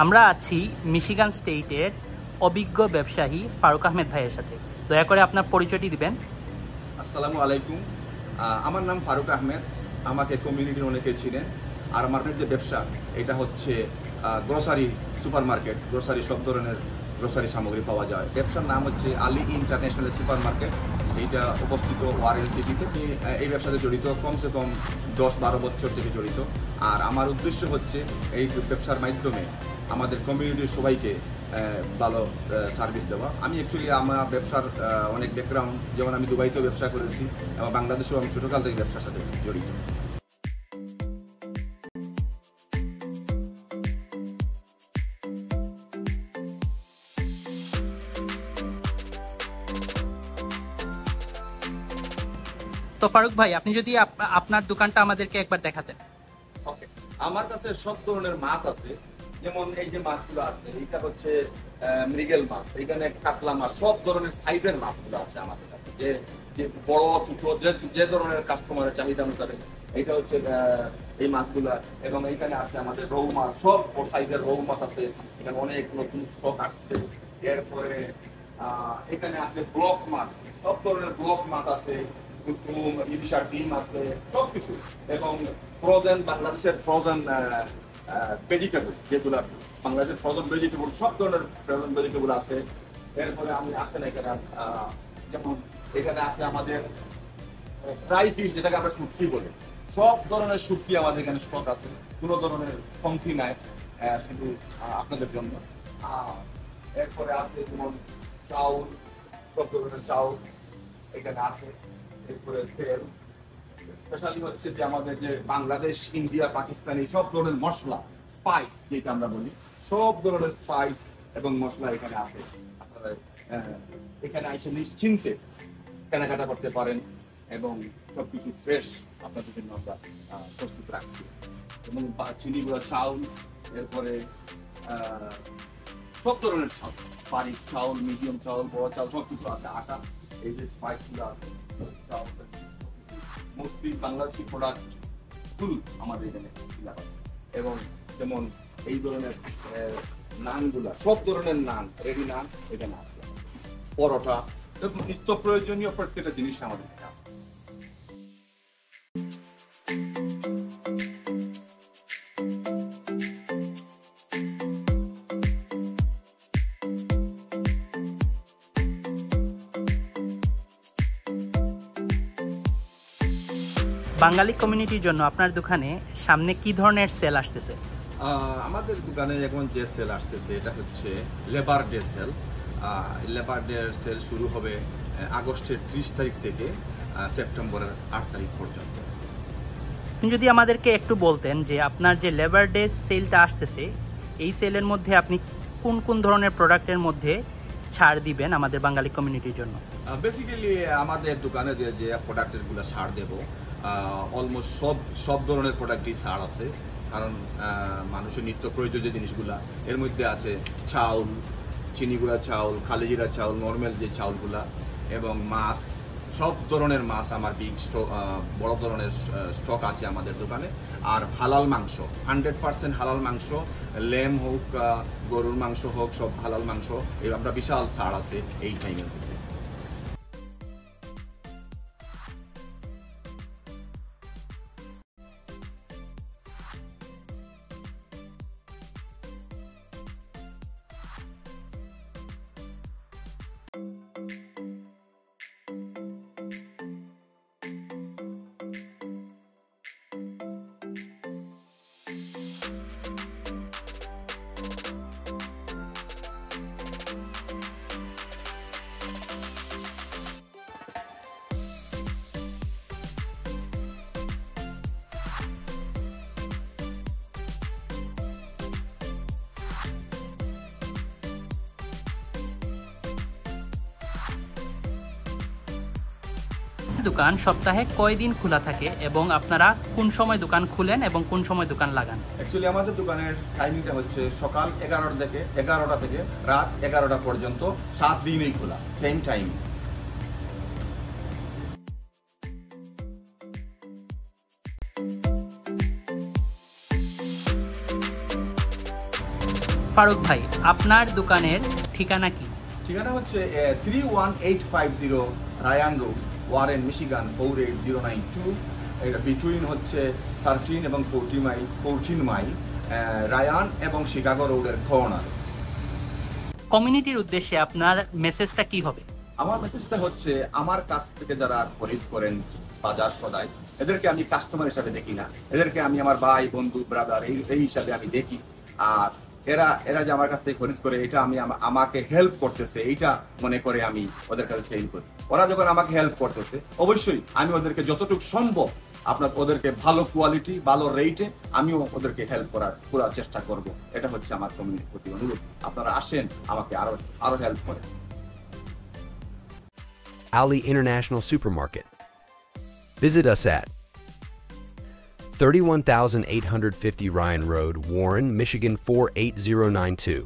আমরা আছি মিশিগান স্টেটের অভিজ্ঞ ব্যবসায়ী ফারুক আহমেদ ভাইয়ের সাথে। দয়া করে আপনার পরিচয়টি দিবেন। আসসালামু আলাইকুম, আমার নাম ফারুক আহমেদ। আমাকে কমিউনিটির অনেকে চিনেন। আর আমার যে ব্যবসা এটা হচ্ছে গ্রোসারি সুপার মার্কেট। গ্রোসারি সব ধরনের গ্রোসারি সামগ্রী পাওয়া যায়। ব্যবসার নাম হচ্ছে আলী ইন্টারন্যাশনাল সুপার মার্কেট। এইটা অবস্থিত ওয়ারেল সিটিতে। এই ব্যবসাতে জড়িত কমসে কম 10-12 বছর থেকে জড়িত। আর আমার উদ্দেশ্য হচ্ছে এই ব্যবসার মাধ্যমে আমাদের কমিউনিটির সবাইকে ভালো সার্ভিস দেওয়া। আমি অ্যাকচুয়ালি আমার ব্যবসার অনেক ব্যাকগ্রাউন্ড, যেমন আমি দুবাইতেও ব্যবসা করেছি এবং বাংলাদেশেও আমি ছোটোকাল থেকে ব্যবসার সাথে জড়িত। তো ফারুক ভাই, আপনি যদি আপনার দোকানটা আমাদেরকে একবার দেখাতেন। ওকে, আমার কাছে সব ধরনের মাছ আছে। যেমন এই যে মাছগুলো আছে, এইটা হচ্ছে মৃগেল মাছ, এখানে কাতলা মাছ, সব ধরনের সাইজের মাছগুলো আছে আমাদের কাছে। যে বড় ছোট যে ধরনের কাস্টমারের চাহিদা অনুসারে এইটা হচ্ছে এই মাছগুলা। এবং এইখানে আছে আমাদের রৌ মাছ, সব সাইজের রৌ মাছ আছে। এখানে অনেক নতুন স্টক আসছে। এরপরে এখানে আছে ব্লক মাছ, সব ধরনের ব্লক মাছ আছে, ইলিশার ডিম আছে, সবকিছু। এবং ফ্রোজেন, বাংলাদেশের ফ্রোজেন ভেজিটেবল, যেগুলো বাংলাদেশের ফ্রোজেন ভেজিটেবল, সব ধরনের ফ্রোজেন ভেজিটেবল আছে। এরপরে আমি আসেন এখানে, যেমন এখানে আছে আমাদের ফ্রাই ফিশ, যেটাকে আমরা শুটকি বলি। সব ধরনের শুটকি আমাদের এখানে স্টক আছে, কোনো ধরনের কমতি নাই, শুধু আপনাদের জন্য। এরপরে আছে যেমন চাউল, সব ধরনের চাউল এখানে আছে। এরপরে তেল, স্পেশালি হচ্ছে যে আমাদের যে বাংলাদেশ, ইন্ডিয়া, পাকিস্তানি সব ধরনের মশলা, স্পাইস যেটা আমরা বলি, সব ধরনের স্পাইস এবং মশলা এখানে আছে। আপনারা এখানে এসে নিশ্চিন্তে কেনাকাটা করতে পারেন এবং সবকিছু ফ্রেশ আপনাদের জন্য আমরা প্রস্তুত রাখছি। এবং চিনি গুঁড়া চাউল, এরপরে সব ধরনের চাউল, বারিক চাউল, মিডিয়াম চাউল, বড় চাউল, সবকিছু আছে। আটা, এই যে স্পাইস গুলো আছে, মোস্টলি বাংলাদেশি প্রোডাক্ট ফুল আমাদের এখানে। এবং যেমন এই ধরনের নানগুলা, সব ধরনের নান, রেডি নান এখানে আছে। পরোটা, নিত্য প্রয়োজনীয় প্রত্যেকটা জিনিস আমাদের কাছে আছে। বাঙালি কমিউনিটির জন্য আপনার দোকানে সামনে কি ধরনের সেল আসতেছে? আমাদের দোকানে এখন যে সেল আসতেছে এটা হচ্ছে labour day sale. Labour day sale শুরু হবে আগস্টের 30 তারিখ থেকে সেপ্টেম্বরের 8 তারিখ পর্যন্ত। আপনি যদি আমাদেরকে একটু বলতেন যে আপনার যে লেবার ডে সেলটা আসতেছে, এই সেলের মধ্যে আপনি কোন কোন ধরনের প্রোডাক্টের মধ্যে ছাড় দিবেন আমাদের বাঙালি কমিউনিটির জন্য? বেসিক্যালি আমাদের দোকানে যে প্রোডাক্টেরগুলো ছাড় দেব, অলমোস্ট সব ধরনের প্রোডাক্টই ছাড় আছে। কারণ মানুষের নিত্য প্রয়োজনীয় যে জিনিসগুলা, এর মধ্যে আছে চাউল, চিনি গুঁড়া চাউল, কালিজিরা চাউল, নর্মাল যে চাউলগুলা, এবং মাছ, সব ধরনের মাছ আমার বড় ধরনের স্টক আছে আমাদের দোকানে। আর হালাল মাংস, 100% হালাল মাংস, লেম হোক, গরুর মাংস হোক, সব হালাল মাংস, আমরা বিশাল ছাড় আছে এই টাইমের মধ্যে। দোকান সপ্তাহে কয়দিন খোলা থাকে এবং আপনারা কোন সময় দোকান খুলেন এবং কোন সময় দোকান লাগান? অ্যাকচুয়ালি আমাদের দোকানের টাইমিংটা হচ্ছে সকাল 11টা থেকে রাত 11টা পর্যন্ত, 7 দিনই খোলা, সেম টাইম। ফারুক ভাই, আপনার দোকানের ঠিকানা কি? ঠিকানা হচ্ছে 31850 রায়ান রোড, ওয়ারেন, মিশিগান 48092। এটা বিটুইন হচ্ছে 13 এবং 14 মাইল রায়ান এবং শিকাগো রোডের কর্নার। কমিউনিটির উদ্দেশ্যে আপনার মেসেজটা কি হবে? আমার মেসেজটা হচ্ছে, আমার কাছ থেকে যারা খরিদ করেন বাজার সদাই, এদেরকে আমি কাস্টমার হিসাবে দেখি না, এদেরকে আমি আমার ভাই, বন্ধু, ব্রাদার এই হিসাবে আমি দেখি। আর এরা যে আমার কাছ থেকে খরিদ করে, এটা আমি আমাকে হেল্প করতেছে, এইটা মনে করে আমি ওদের কাছে সেল করি। ওরা যখন আমাকে হেল্প করতেছে, অবশ্যই আমি ওদেরকে যতটুকু সম্ভব ওদেরকে ভালো কোয়ালিটি, ভালো রেটে আমিও ওদেরকে হেল্প করার চেষ্টা করব। এটা হচ্ছে আমার কমিউনিটির প্রতি অনুরোধ। আপনারা আসেন, আমাকে আরো হেল্প করেন। Ali International Supermarket. Visit us at 31,850 Ryan Road, Warren, Michigan 48092.